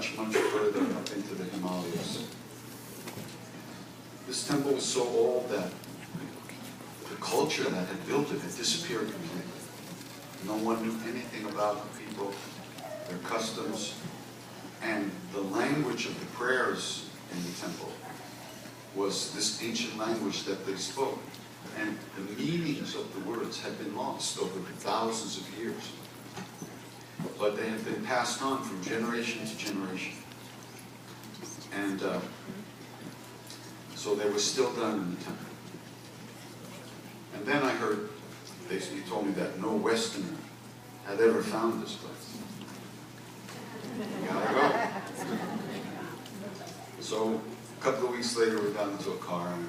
much, much further up into the Himalayas. This temple was so old that the culture that had built it had disappeared completely. No one knew anything about the people, their customs, and the language of the prayers in the temple was this ancient language that they spoke. And the meanings of the words had been lost over the thousands of years. But they had been passed on from generation to generation. And so they were still done in the temple. And then I heard, he told me that no Westerner had ever found this place. You gotta go. So a couple of weeks later, we got into a car and,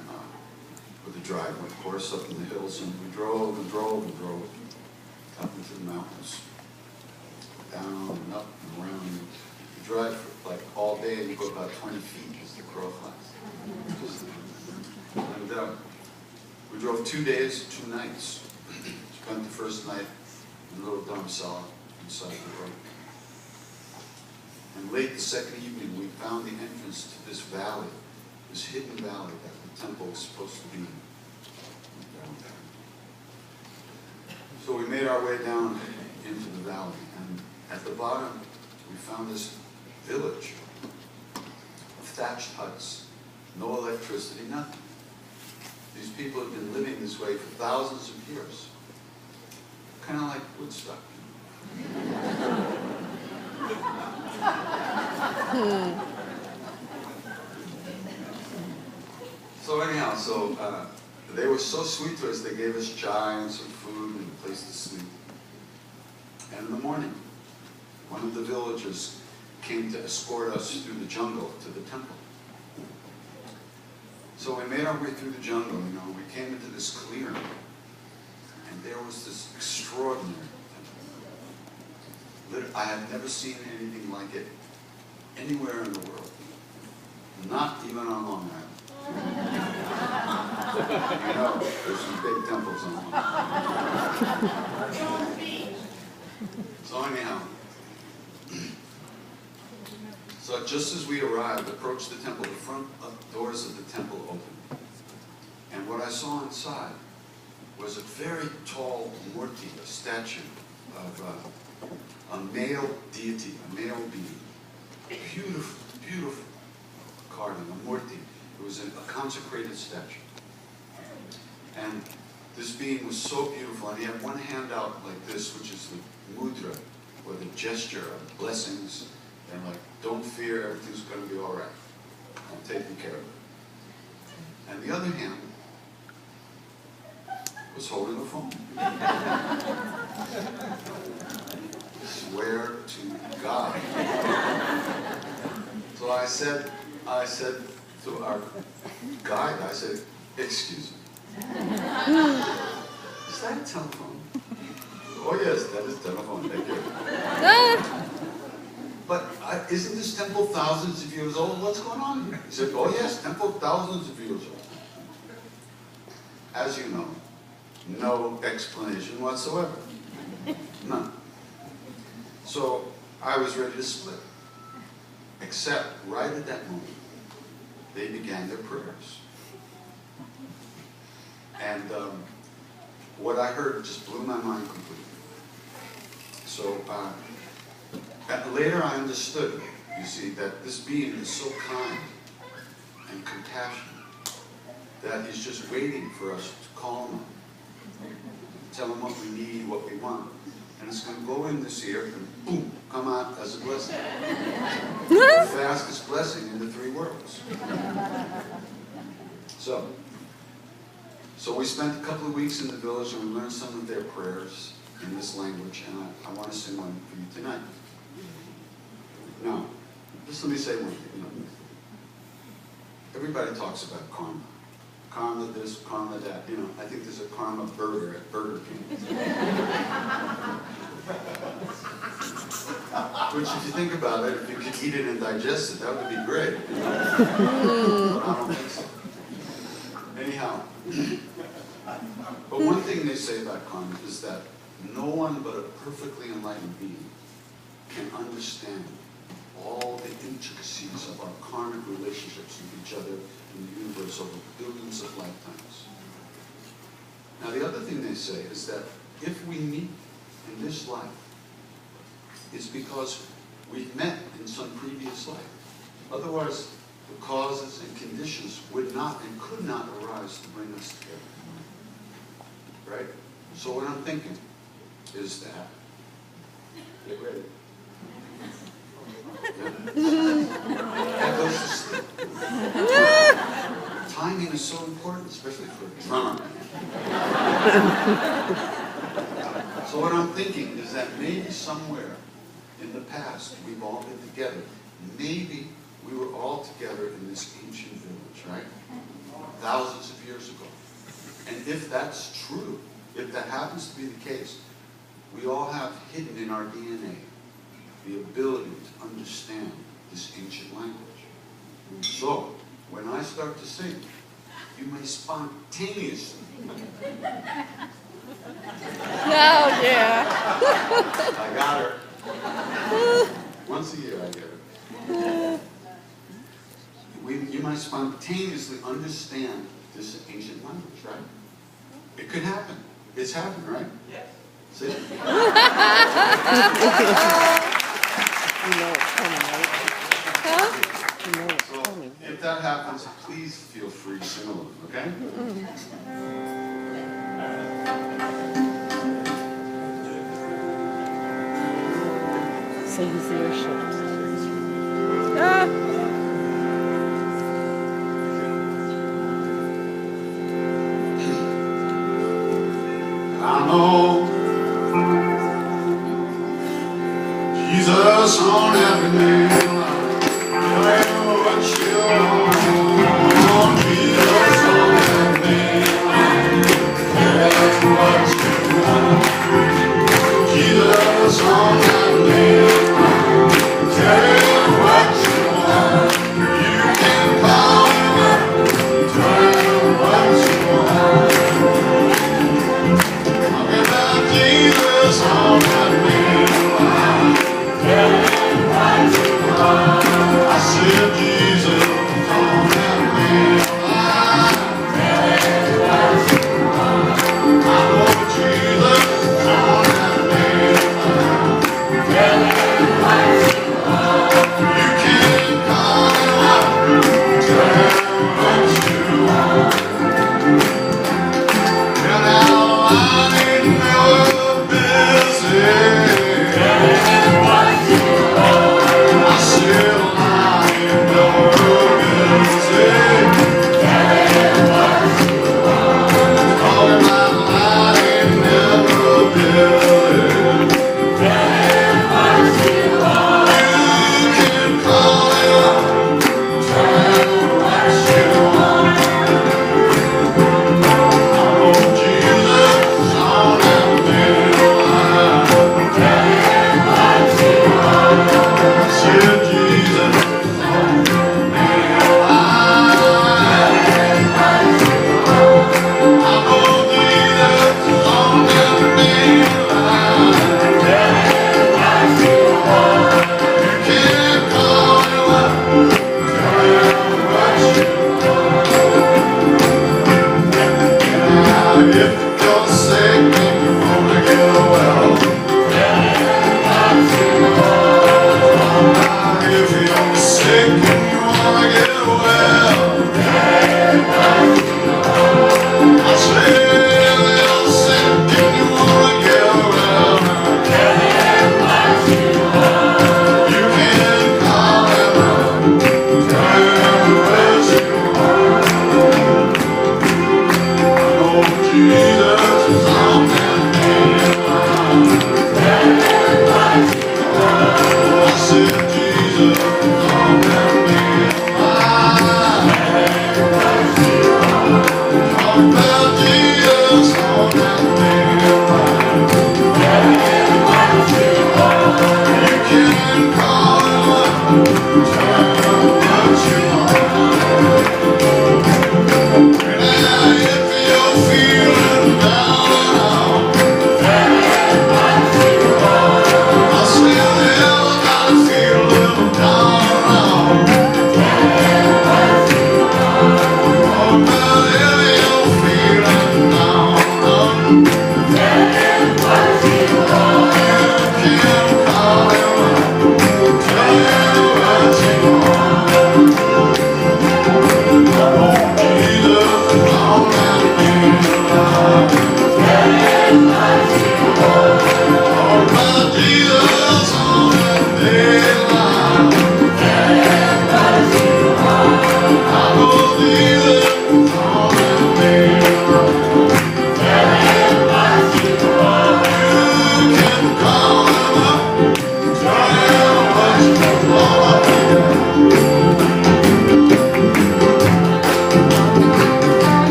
with a driveway, of course, up in the hills, and we drove and drove and drove up into the mountains, down and up and around. You drive for like all day, and you go about 20 feet as the crow flies. And we drove 2 days, 2 nights. Spent the first night in a little dharamsala inside the road. And late the second evening, we found the entrance to this valley, this hidden valley that the temple was supposed to be in. So we made our way down into the valley, and at the bottom, we found this village of thatched huts, no electricity, nothing. These people have been living this way for thousands of years. Kind of like Woodstock. So anyhow, they were so sweet to us, they gave us chai and some food and a place to sleep. And in the morning, one of the villagers came to escort us through the jungle to the temple. So we made our way through the jungle, you know, we came into this clearing, and there was this extraordinary temple. I have never seen anything like it anywhere in the world, not even on Long Island. You know, there's some big temples on Long Island. So anyhow, so just as we arrived, approached the temple, the front doors of the temple opened. And what I saw inside was a very tall murti, a statue of a male deity, a male being. Beautiful, beautiful carving, a murti. It was a consecrated statue. And this being was so beautiful, and he had one hand out like this, which is the mudra, or the gesture of blessings, and like, don't fear, everything's going to be all right. I'm taking care of it. And the other hand was holding the phone. Swear to God. So I said to our guide, I said, excuse me, is that a telephone? Oh yes, that is a telephone, thank you. But isn't this temple thousands of years old? What's going on here? He said, oh yes, temple thousands of years old. As you know, no explanation whatsoever. None. So I was ready to split. Except right at that moment, they began their prayers. And what I heard just blew my mind completely. So later I understood, you see, that this being is so kind and compassionate that he's just waiting for us to call him, tell him what we need, what we want. And it's going to go in this ear and boom, come out as a blessing. The fastest blessing in the 3 worlds. So we spent a couple of weeks in the village and we learned some of their prayers in this language, and I want to sing one for you tonight. Now, just let me say one thing. You know, everybody talks about karma. Karma this, karma that. You know, I think there's a karma burger at Burger King. Which, if you think about it, if you could eat it and digest it, that would be great. You know? But I don't think so. Anyhow, but one thing they say about karma is that no one but a perfectly enlightened being can understand all the intricacies of our karmic relationships with each other in the universe over billions of lifetimes. Now, the other thing they say is that if we meet in this life, it's because we've met in some previous life. Otherwise, the causes and conditions would not and could not arise to bring us together. Right? So what I'm thinking is that, get ready. That goes to sleep. Timing is so important, especially for a drummer. So what I'm thinking is that maybe somewhere in the past we've all been together. Maybe we were all together in this ancient village, right? Thousands of years ago. And if that's true, if that happens to be the case, we all have hidden in our DNA the ability to understand this ancient language. So, when I start to sing, you may spontaneously. Oh, yeah. I got her. Once a year I get her. You might spontaneously understand this ancient language, right? It could happen. It's happened, right? Yes. See? You know it's coming, right? Huh? You know it's coming. If that happens, please feel free to sing along, okay? Sings the ocean. Ah! I know Jesus on every nail. I know what you want. Jesus on every nail. Tell what you want. Jesus on every nail. Tell what you want. You can call him. Tell what you want. Talking about Jesus on that nail. I said,